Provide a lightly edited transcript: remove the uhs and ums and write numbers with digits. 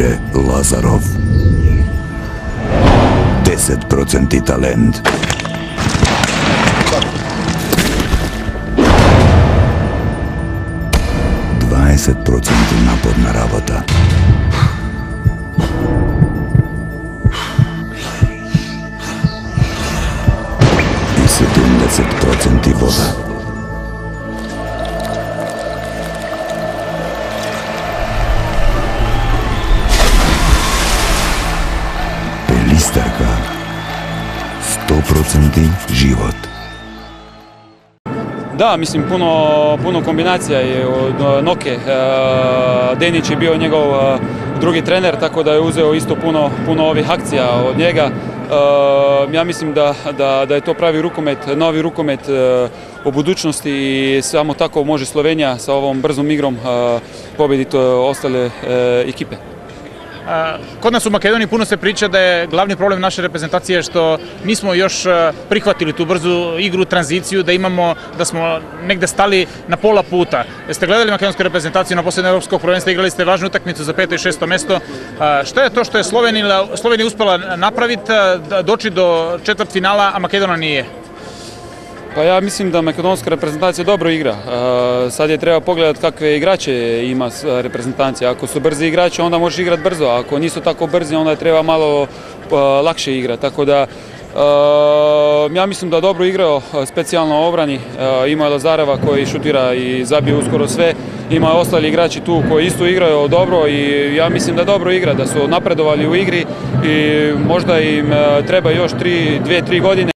Mire Lazarov. 10% talent. naporna rabota. I 70% voda. Pelistarka. 100% život. Da, mislim, puno kombinacija je od Noke. Denić je bio njegov drugi trener, tako da je uzeo isto puno ovih akcija od njega. Ja mislim da je to pravi rukomet, novi rukomet u budućnosti i samo tako može Slovenija sa ovom brzom igrom pobediti ostale ekipe. Kod nas u Makedoniji puno se priča da je glavni problem naše reprezentacije što nismo još prihvatili tu brzu igru, tranziciju, da smo negde stali na pola puta. Jeste gledali makedonsku reprezentaciju na posljednje evropskog prvenstva, igrali ste važnu utakmicu za 5. i 6. mesto. Šta je to što je Slovenija uspela napraviti, doći do četvrtfinala, a Makedona nije? Pa ja mislim da makedonska reprezentacija dobro igra. Sad je treba pogledati kakve igrače ima reprezentacija. Ako su brzi igrači, onda možeš igrati brzo. Ako nisu tako brzi, onda treba malo lakše igrati. Tako da ja mislim da dobro igrao specijalno u obrani. Ima je Lazareva koji šutira i zabije uskoro sve. Ima ostali igrači tu koji isto igraju dobro i ja mislim da dobro igra, da su napredovali u igri i možda im treba još 2-3 godine.